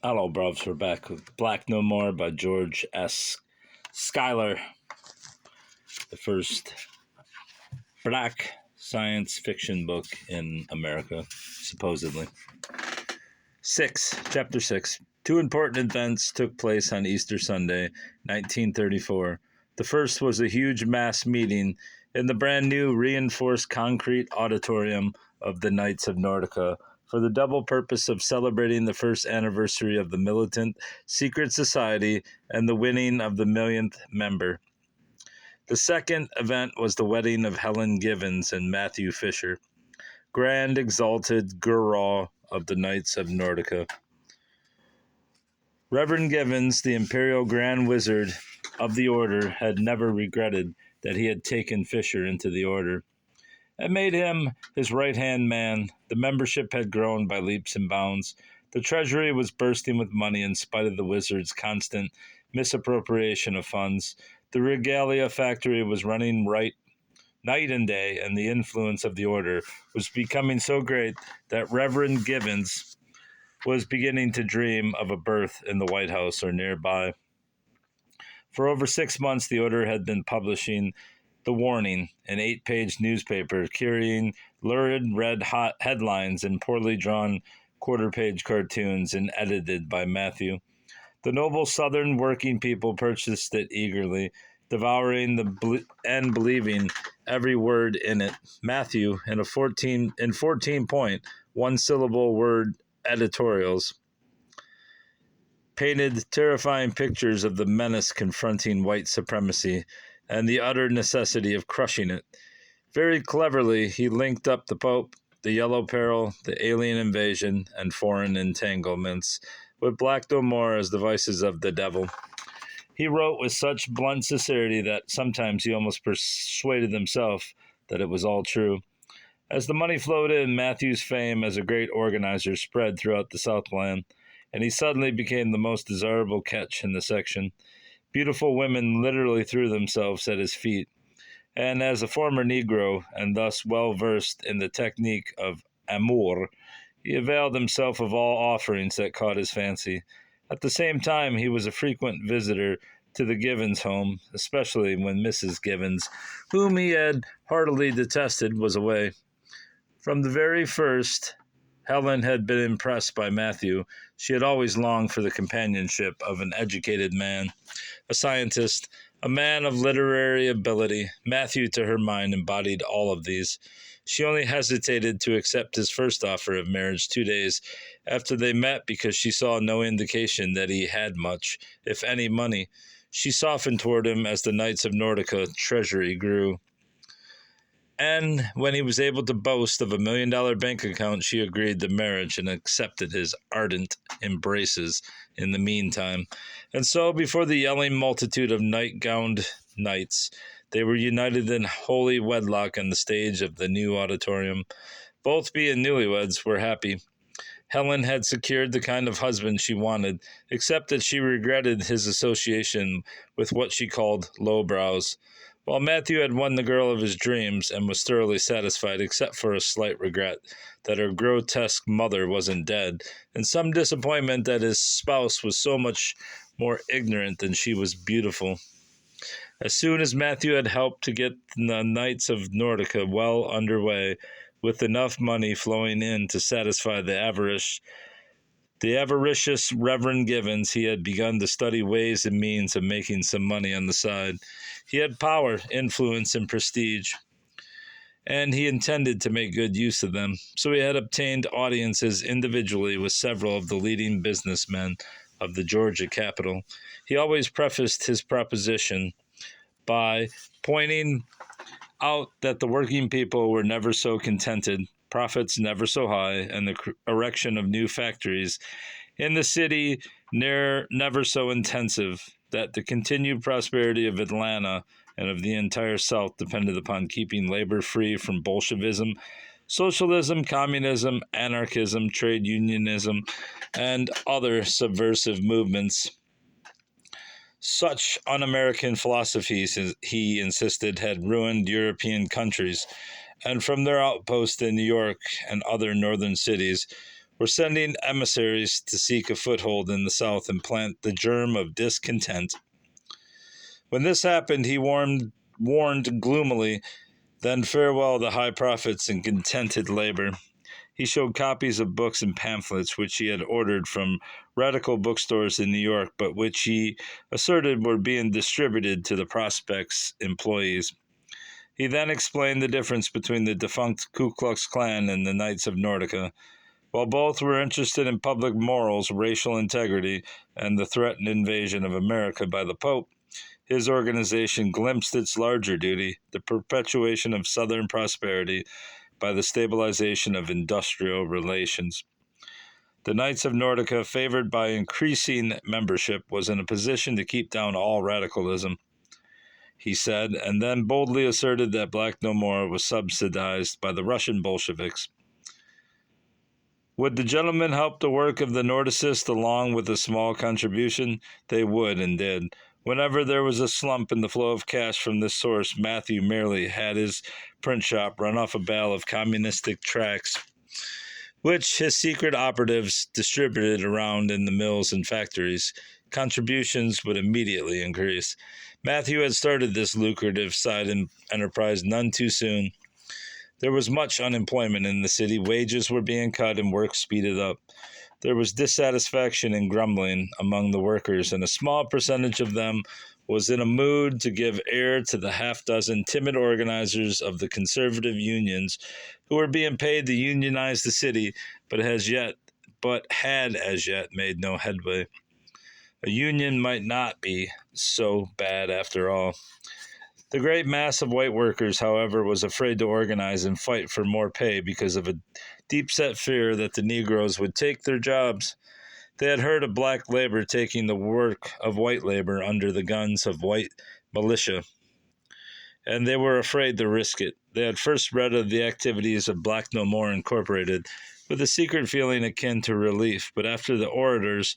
Hello, bruvs. We're back with Black No More by George S. Schuyler, the first black science fiction book in America, supposedly. Chapter 6. Two important events took place on Easter Sunday, 1934. The first was a huge mass meeting in the brand new reinforced concrete auditorium of the Knights of Nordica for the double purpose of celebrating the first anniversary of the militant secret society and the winning of the millionth member. The second event was the wedding of Helen Givens and Matthew Fisher, grand exalted Guru of the Knights of Nordica. Reverend Givens, the Imperial Grand Wizard of the Order, had never regretted that he had taken Fisher into the Order. It made him his right-hand man. The membership had grown by leaps and bounds. The treasury was bursting with money in spite of the wizard's constant misappropriation of funds. The regalia factory was running right night and day, and the influence of the order was becoming so great that Reverend Givens was beginning to dream of a berth in the White House or nearby. For over 6 months, the order had been publishing The Warning, an 8-page newspaper carrying lurid red-hot headlines and poorly drawn quarter-page cartoons and edited by Matthew. The noble Southern working people purchased it eagerly, devouring and believing every word in it. Matthew, in 14-point, one-syllable word editorials, painted terrifying pictures of the menace confronting white supremacy and the utter necessity of crushing it. Very cleverly, he linked up the Pope, the Yellow Peril, the alien invasion, and foreign entanglements, with Black No More as the vices of the devil. He wrote with such blunt sincerity that sometimes he almost persuaded himself that it was all true. As the money flowed in, Matthew's fame as a great organizer spread throughout the Southland, and he suddenly became the most desirable catch in the section. Beautiful women literally threw themselves at his feet, and as a former Negro, and thus well versed in the technique of amour, he availed himself of all offerings that caught his fancy. At the same time, he was a frequent visitor to the Givens home, especially when Mrs. Givens, whom he had heartily detested, was away. From the very first, Helen had been impressed by Matthew. She had always longed for the companionship of an educated man, a scientist, a man of literary ability. Matthew, to her mind, embodied all of these. She only hesitated to accept his first offer of marriage 2 days after they met because she saw no indication that he had much, if any, money. She softened toward him as the Knights of Nordica treasury grew. And when he was able to boast of $1 million bank account, she agreed to marriage and accepted his ardent embraces in the meantime. And so, before the yelling multitude of night-gowned knights, they were united in holy wedlock on the stage of the new auditorium. Both being newlyweds were happy. Helen had secured the kind of husband she wanted, except that she regretted his association with what she called lowbrows, while Matthew had won the girl of his dreams and was thoroughly satisfied, except for a slight regret that her grotesque mother wasn't dead, and some disappointment that his spouse was so much more ignorant than she was beautiful. As soon as Matthew had helped to get the Knights of Nordica well underway, with enough money flowing in to satisfy the avaricious Reverend Givens, he had begun to study ways and means of making some money on the side. He had power, influence, and prestige, and he intended to make good use of them. So he had obtained audiences individually with several of the leading businessmen of the Georgia capital. He always prefaced his proposition by pointing out that the working people were never so contented, profits never so high, and the erection of new factories in the city never so intensive, that the continued prosperity of Atlanta and of the entire South depended upon keeping labor free from Bolshevism, socialism, communism, anarchism, trade unionism, and other subversive movements. Such un-American philosophies, he insisted, had ruined European countries, and from their outposts in New York and other northern cities, were sending emissaries to seek a foothold in the South and plant the germ of discontent. When this happened, he warned gloomily, "Then farewell the high profits and contented labor." He showed copies of books and pamphlets which he had ordered from radical bookstores in New York, but which he asserted were being distributed to the Prospect's employees. He then explained the difference between the defunct Ku Klux Klan and the Knights of Nordica. While both were interested in public morals, racial integrity, and the threatened invasion of America by the Pope, his organization glimpsed its larger duty, the perpetuation of Southern prosperity, by the stabilization of industrial relations. The Knights of Nordica, favored by increasing membership, was in a position to keep down all radicalism, he said, and then boldly asserted that Black No More was subsidized by the Russian Bolsheviks. Would the gentlemen help the work of the Nordicists along with a small contribution? They would and did. Whenever there was a slump in the flow of cash from this source, Matthew merely had his print shop run off a bale of communistic tracts, which his secret operatives distributed around in the mills and factories. Contributions would immediately increase. Matthew had started this lucrative side enterprise none too soon. There was much unemployment in the city, wages were being cut, and work speeded up. There was dissatisfaction and grumbling among the workers, and a small percentage of them was in a mood to give air to the half-dozen timid organizers of the conservative unions who were being paid to unionize the city, but had as yet made no headway. A union might not be so bad after all. The great mass of white workers, however, was afraid to organize and fight for more pay because of a deep-set fear that the Negroes would take their jobs. They had heard of black labor taking the work of white labor under the guns of white militia, and they were afraid to risk it. They had first read of the activities of Black No More Incorporated with a secret feeling akin to relief, but after the orators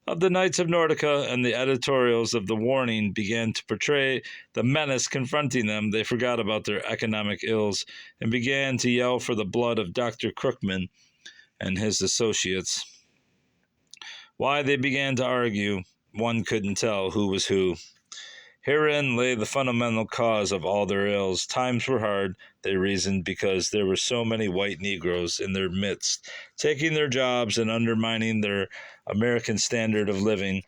of the Knights of Nordica and the editorials of the Warning began to portray the menace confronting them, they forgot about their economic ills and began to yell for the blood of Dr. Crookman and his associates. Why they began to argue, one couldn't tell who was who. Herein lay the fundamental cause of all their ills. Times were hard, they reasoned, because there were so many white Negroes in their midst, taking their jobs and undermining their American standard of living.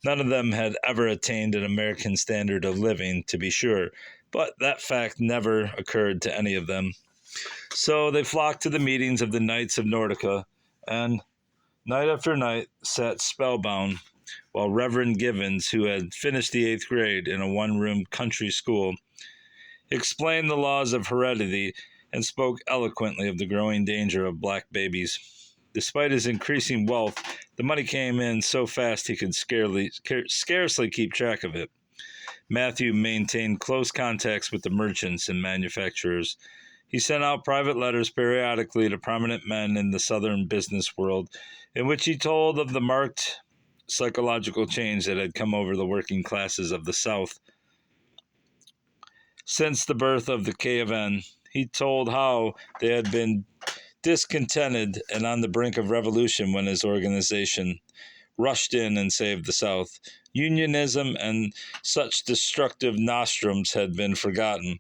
None of them had ever attained an American standard of living, to be sure, but that fact never occurred to any of them. So they flocked to the meetings of the Knights of Nordica, and night after night sat spellbound, while Reverend Givens, who had finished the 8th grade in a one-room country school, explained the laws of heredity and spoke eloquently of the growing danger of black babies. Despite his increasing wealth, the money came in so fast he could scarcely keep track of it. Matthew maintained close contacts with the merchants and manufacturers. He sent out private letters periodically to prominent men in the Southern business world, in which he told of the marked psychological change that had come over the working classes of the South since the birth of the K of N. He told how they had been discontented and on the brink of revolution when his organization rushed in and saved the South. Unionism and such destructive nostrums had been forgotten,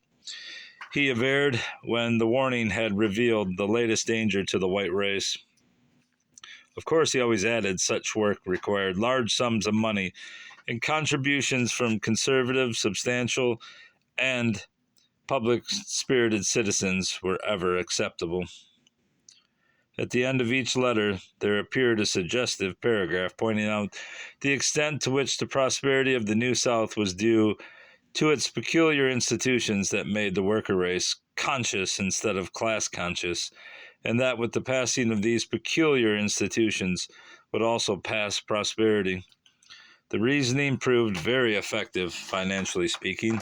he averred, when the Warning had revealed the latest danger to the white race. Of course, he always added, such work required large sums of money, and contributions from conservative, substantial, and public-spirited citizens were ever acceptable. At the end of each letter, there appeared a suggestive paragraph pointing out the extent to which the prosperity of the New South was due to its peculiar institutions that made the worker race conscious instead of class conscious, and that with the passing of these peculiar institutions would also pass prosperity. The reasoning proved very effective, financially speaking.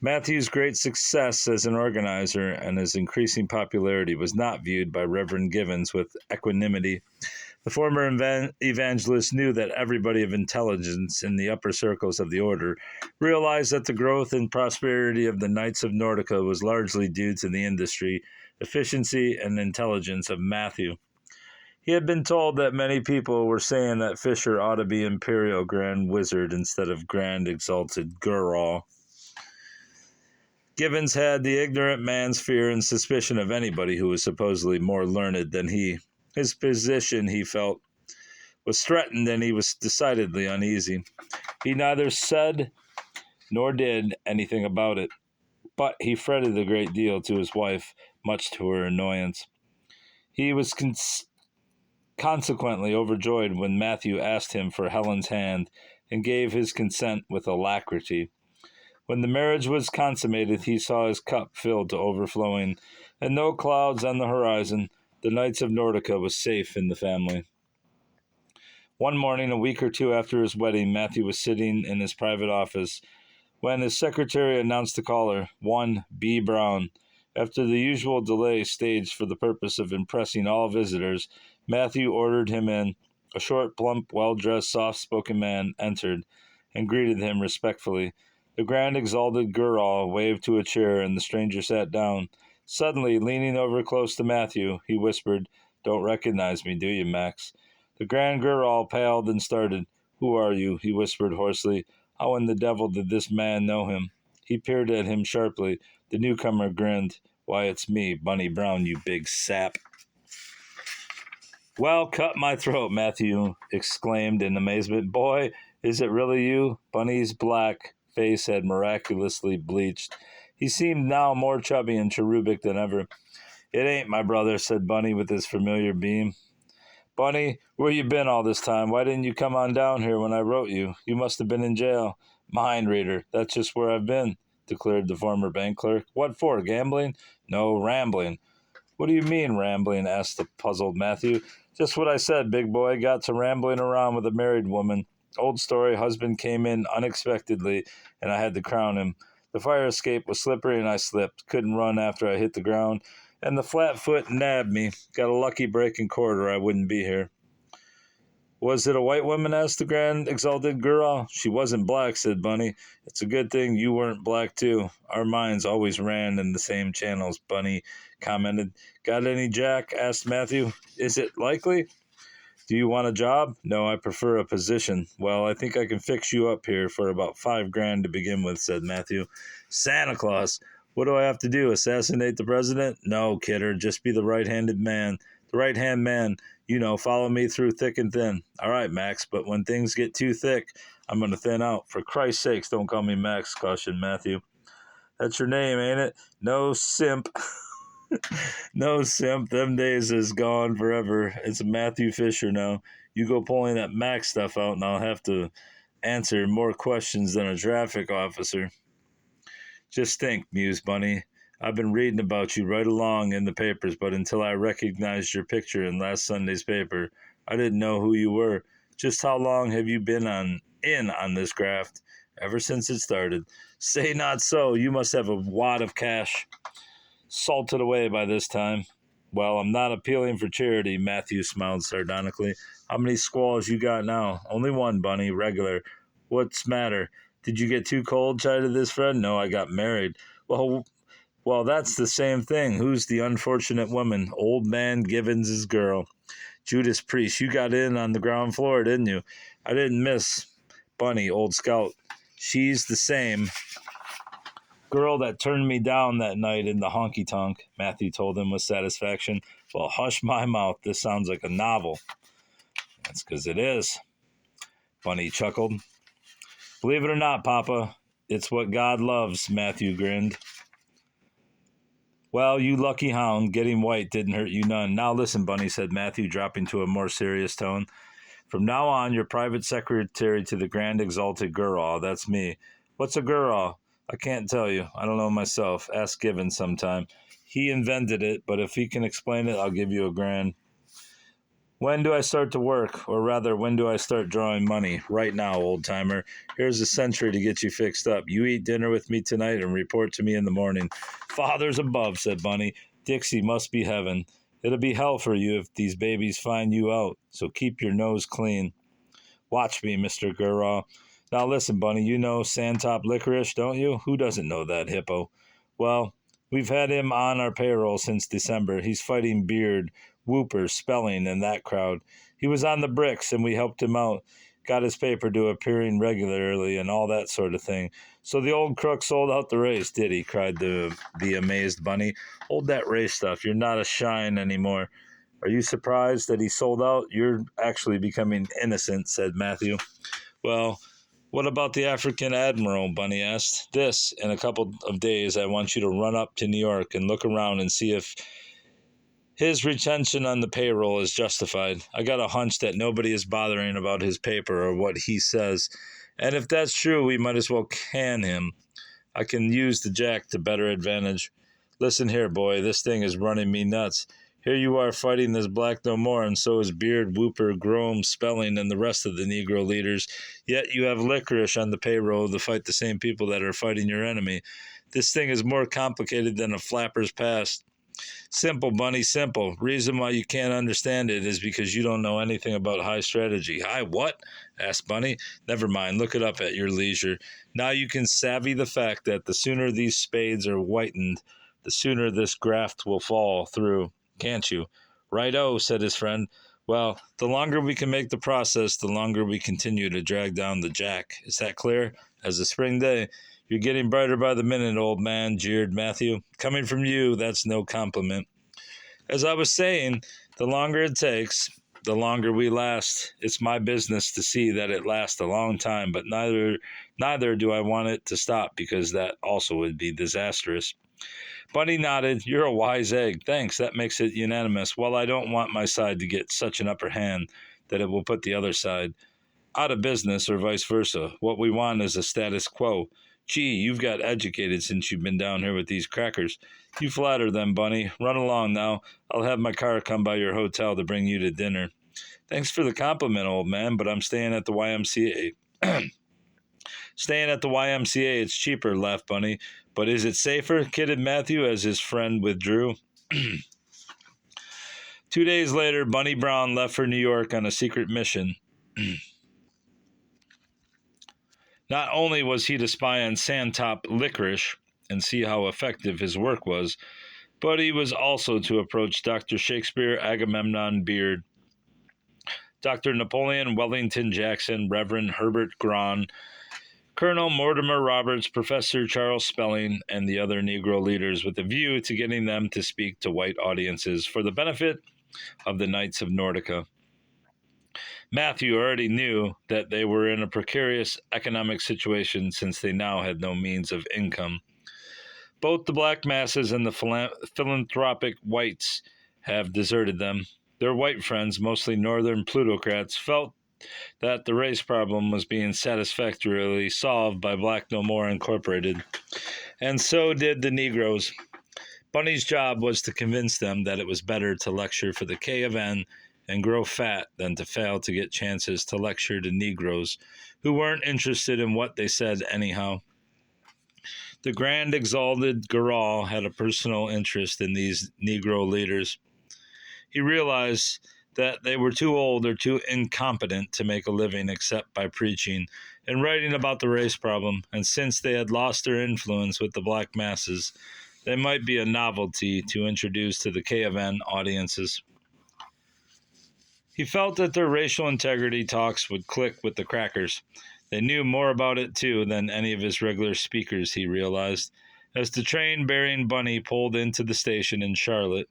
Matthew's great success as an organizer and his increasing popularity was not viewed by Reverend Givens with equanimity. The former evangelist knew that everybody of intelligence in the upper circles of the order realized that the growth and prosperity of the Knights of Nordica was largely due to the industry, efficiency, and intelligence of Matthew. He had been told that many people were saying that Fisher ought to be Imperial Grand Wizard instead of Grand Exalted Gurral. Gibbons had the ignorant man's fear and suspicion of anybody who was supposedly more learned than he. His position, he felt, was threatened, and he was decidedly uneasy. He neither said nor did anything about it, but he fretted a great deal to his wife, much to her annoyance. He was consequently overjoyed when Matthew asked him for Helen's hand and gave his consent with alacrity. When the marriage was consummated, he saw his cup filled to overflowing, and no clouds on the horizon. The Knights of Nordica was safe in the family. One morning, a week or two after his wedding, Matthew was sitting in his private office when his secretary announced the caller, one B. Brown. After the usual delay staged for the purpose of impressing all visitors, Matthew ordered him in. A short, plump, well-dressed, soft-spoken man entered and greeted him respectfully. The Grand Exalted Gurral waved to a chair, and the stranger sat down. Suddenly, leaning over close to Matthew, he whispered, "Don't recognize me, do you, Max?" The Grand Gurral paled and started. "Who are you?" he whispered hoarsely. How in the devil did this man know him? He peered at him sharply. The newcomer grinned. "Why, it's me, Bunny Brown, you big sap." "Well, cut my throat," Matthew exclaimed in amazement. "Boy, is it really you?" Bunny's black face had miraculously bleached. He seemed now more chubby and cherubic than ever. "It ain't my brother," said Bunny with his familiar beam. "Bunny, where you been all this time? Why didn't you come on down here when I wrote you? You must have been in jail." "Mind reader, that's just where I've been," declared the former bank clerk. "What for, gambling?" "No, rambling." "What do you mean, rambling?" asked the puzzled Matthew. "Just what I said, big boy. Got to rambling around with a married woman. Old story, husband came in unexpectedly, and I had to crown him. The fire escape was slippery, and I slipped. Couldn't run after I hit the ground, and the flat foot nabbed me. Got a lucky break in court, or I wouldn't be here." "Was it a white woman?" asked the Grand Exalted Girl. "She wasn't black," said Bunny. "It's a good thing you weren't black, too. Our minds always ran in the same channels," Bunny commented. "Got any jack?" asked Matthew. "Is it likely?" "Do you want a job?" "No, I prefer a position." "Well, I think I can fix you up here for about $5,000 to begin with," said Matthew. "Santa Claus! What do I have to do? Assassinate the president?" "No, kidder, just be the right-handed man. The right-hand man. You know, follow me through thick and thin." "All right, Max, but when things get too thick, I'm going to thin out." "For Christ's sakes, don't call me Max," cautioned Matthew. "That's your name, ain't it?" "No, simp." "No, simp. Them days is gone forever. It's Matthew Fisher now. You go pulling that Max stuff out, and I'll have to answer more questions than a traffic officer." "Just think," mused Bunny. "I've been reading about you right along in the papers, but until I recognized your picture in last Sunday's paper, I didn't know who you were. Just how long have you been on this graft?" "Ever since it started." "Say not so. You must have a wad of cash salted away by this time." "Well, I'm not appealing for charity," Matthew smiled sardonically. "How many squaws you got now?" "Only one, Bunny, regular." "What's matter? Did you get too cold?" chided this friend. "No, I got married." Well, that's the same thing. Who's the unfortunate woman?" "Old man Gibbons's girl." "Judas Priest, you got in on the ground floor, didn't you?" "I didn't miss." "Bunny, old scout. She's the same girl that turned me down that night in the honky-tonk," Matthew told him with satisfaction. "Well, hush my mouth. This sounds like a novel." "That's because it is," Bunny chuckled. "Believe it or not, Papa, it's what God loves," Matthew grinned. "Well, you lucky hound, getting white didn't hurt you none. Now listen, Bunny," said Matthew, dropping to a more serious tone. "From now on, you're private secretary to the Grand Exalted Gurral. That's me." "What's a Gurral?" "I can't tell you. I don't know myself. Ask Gibbons sometime. He invented it, but if he can explain it, I'll give you $1,000. "When do I start to work? Or rather, when do I start drawing money?" "Right now, old-timer. Here's a century to get you fixed up. You eat dinner with me tonight and report to me in the morning." "Fathers above," said Bunny. "Dixie must be heaven. It'll be hell for you if these babies find you out, so keep your nose clean." "Watch me, Mr. Gurral. Now listen, Bunny, you know Sandtop Licorice, don't you?" "Who doesn't know that hippo?" "Well, we've had him on our payroll since December. He's fighting Beard whooper, spelling, and that crowd. He was on the bricks, and we helped him out, got his paper to appearing regularly, and all that sort of thing. So the old crook sold out the race, did he? Cried the amazed Bunny. Hold that race stuff. You're not a shine anymore. Are you surprised that he sold out? You're actually becoming innocent, said Matthew. Well, what about the African admiral? Bunny asked. This, in a couple of days, I want you to run up to New York and look around and see if his retention on the payroll is justified. I got a hunch that nobody is bothering about his paper or what he says. And if that's true, we might as well can him. I can use the jack to better advantage. Listen here, boy, this thing is running me nuts. Here you are fighting this black no more, and so is Beard, Whooper, Grome, Spelling, and the rest of the Negro leaders. Yet you have Licorice on the payroll to fight the same people that are fighting your enemy. This thing is more complicated than a flapper's past. Simple, Bunny, simple. Reason why you can't understand it is because you don't know anything about high strategy. High what? Asked Bunny. Never mind, look it up at your leisure. Now you can savvy the fact that the sooner these spades are whitened, the sooner this graft will fall through. Can't you? Right-o, said his friend. Well, the longer we can make the process, the longer we continue to drag down the jack. Is that clear? As a spring day. You're getting brighter by the minute, old man, jeered Matthew. Coming from you, that's no compliment. As I was saying, the longer it takes, the longer we last. It's my business to see that it lasts a long time, but neither do I want it to stop, because that also would be disastrous. Bunny nodded. You're a wise egg. Thanks, that makes it unanimous. Well, I don't want my side to get such an upper hand that it will put the other side out of business or vice versa. What we want is a status quo. Gee, you've got educated since you've been down here with these crackers. You flatter them, Bunny. Run along now. I'll have my car come by your hotel to bring you to dinner. Thanks for the compliment, old man, but I'm staying at the YMCA. Staying at the YMCA, it's cheaper, laughed Bunny. But is it safer? Kidded Matthew as his friend withdrew. 2 days later, Bunny Brown left for New York on a secret mission. Not only was he to spy on Sandtop Licorice and see how effective his work was, but he was also to approach Dr. Shakespeare Agamemnon Beard, Dr. Napoleon Wellington Jackson, Reverend Herbert Graun, Colonel Mortimer Roberts, Professor Charles Spelling, and the other Negro leaders, with a view to getting them to speak to white audiences for the benefit of the Knights of Nordica. Matthew already knew that they were in a precarious economic situation since they now had no means of income. Both the black masses and the philanthropic whites have deserted them. Their white friends, mostly northern plutocrats, felt that the race problem was being satisfactorily solved by Black No More Incorporated, and so did the Negroes. Bunny's job was to convince them that it was better to lecture for the K of N and grow fat than to fail to get chances to lecture to Negroes who weren't interested in what they said anyhow. The grand exalted Garral had a personal interest in these Negro leaders. He realized that they were too old or too incompetent to make a living except by preaching and writing about the race problem, and since they had lost their influence with the black masses, they might be a novelty to introduce to the K of N audiences. He felt that their racial integrity talks would click with the crackers. They knew more about it, too, than any of his regular speakers, he realized. As the train bearing Bunny pulled into the station in Charlotte,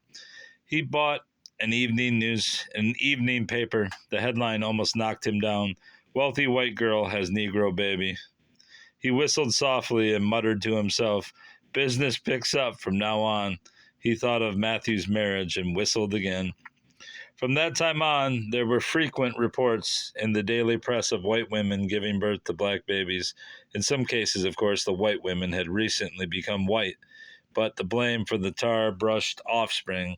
he bought an evening paper. The headline almost knocked him down. Wealthy white girl has Negro baby. He whistled softly and muttered to himself, business picks up from now on. He thought of Matthew's marriage and whistled again. From that time on, there were frequent reports in the daily press of white women giving birth to black babies. In some cases, of course, the white women had recently become white, but the blame for the tar-brushed offspring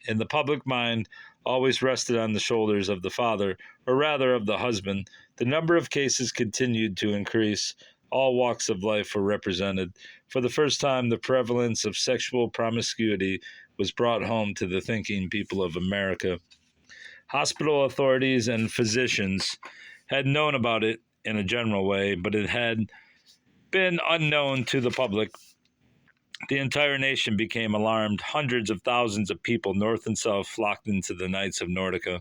in the public mind always rested on the shoulders of the father, or rather of the husband. The number of cases continued to increase. All walks of life were represented. For the first time, the prevalence of sexual promiscuity was brought home to the thinking people of America. Hospital authorities and physicians had known about it in a general way, but it had been unknown to the public. The entire nation became alarmed. Hundreds of thousands of people, north and south, flocked into the Knights of Nordica.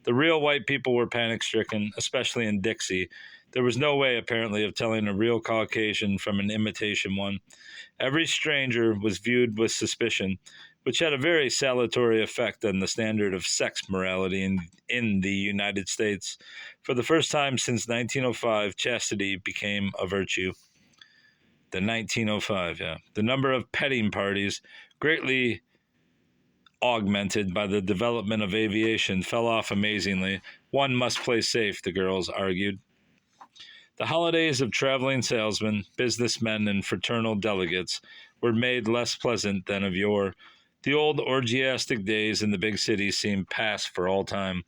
The real white people were panic stricken, especially in Dixie. There was no way, apparently, of telling a real Caucasian from an imitation one. Every stranger was viewed with suspicion, which had a very salutary effect on the standard of sex morality in the United States. For the first time since 1905, chastity became a virtue. The 1905, yeah. The number of petting parties, greatly augmented by the development of aviation, fell off amazingly. One must play safe, the girls argued. The holidays of traveling salesmen, businessmen, and fraternal delegates were made less pleasant than of yore. The old orgiastic days in the big cities seemed past for all time.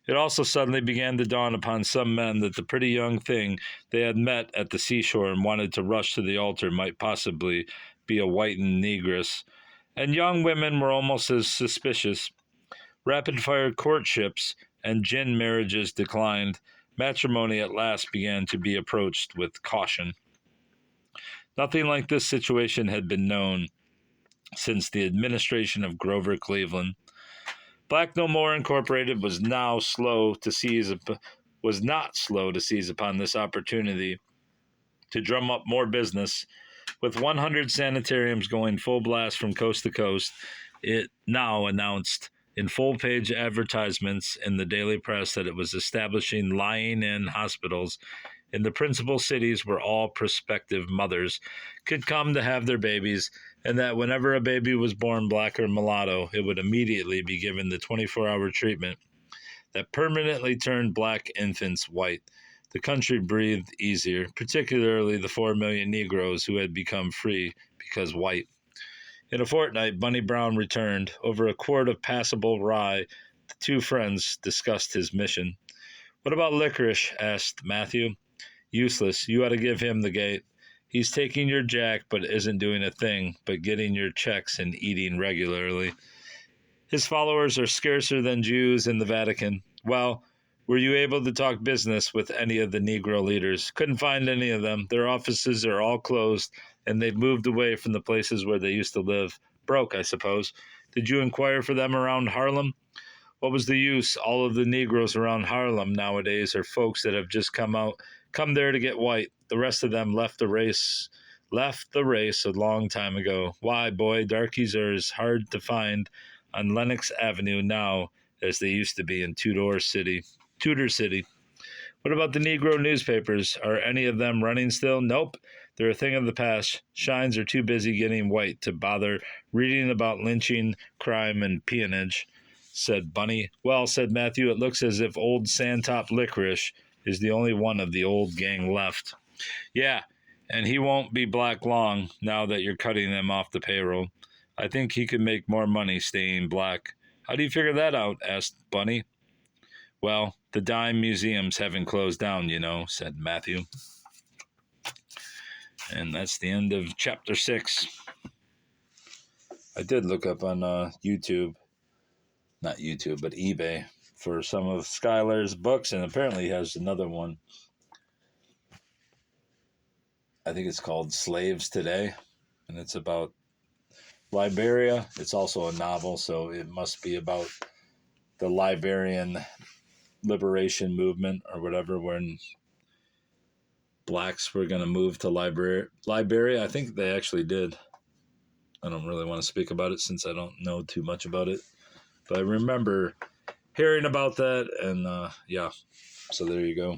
It also suddenly began to dawn upon some men that the pretty young thing they had met at the seashore and wanted to rush to the altar might possibly be a whitened negress. And young women were almost as suspicious. Rapid-fire courtships and gin marriages declined. Matrimony at last began to be approached with caution. Nothing like this situation had been known since the administration of Grover Cleveland. Black No More Incorporated was not slow to seize upon this opportunity to drum up more business. With 100 sanitariums going full blast from coast to coast, it now announced in full-page advertisements in the daily press that it was establishing lying-in hospitals in the principal cities where all prospective mothers could come to have their babies, and that whenever a baby was born black or mulatto, it would immediately be given the 24-hour treatment that permanently turned black infants white. The country breathed easier, particularly the 4 million Negroes who had become free because white. In a fortnight, Bunny Brown returned. Over a quart of passable rye, the two friends discussed his mission. "What about Licorice?" asked Matthew. "Useless. You ought to give him the gate. He's taking your jack, but isn't doing a thing but getting your checks and eating regularly. His followers are scarcer than Jews in the Vatican. Well, were you able to talk business with any of the Negro leaders?" "Couldn't find any of them. Their offices are all closed, and they've moved away from the places where they used to live. Broke, I suppose." "Did you inquire for them around Harlem?" "What was the use? All of the Negroes around Harlem nowadays are folks that have just come there to get white. The rest of them left the race a long time ago. Why, boy, darkies are as hard to find on Lenox Avenue now as they used to be in Tudor City. What about the Negro newspapers? Are any of them running still?" "Nope. They're a thing of the past. Shines are too busy getting white to bother reading about lynching, crime, and peonage," said Bunny. "Well," said Matthew, "it looks as if old Sandtop Licorice is the only one of the old gang left." "Yeah, and he won't be black long, now that you're cutting him off the payroll. I think he could make more money staying black." "How do you figure that out?" asked Bunny. "Well, the dime museums haven't closed down, you know," said Matthew. And that's the end of chapter 6. I did look up on YouTube, not YouTube, but eBay, for some of Schuyler's books, and apparently he has another one. I think it's called Slaves Today, and it's about Liberia. It's also a novel, so it must be about the Liberian liberation movement or whatever, when blacks were going to move to Liberia. I think they actually did. I don't really want to speak about it since I don't know too much about it, but I remember hearing about that, and yeah, so there you go.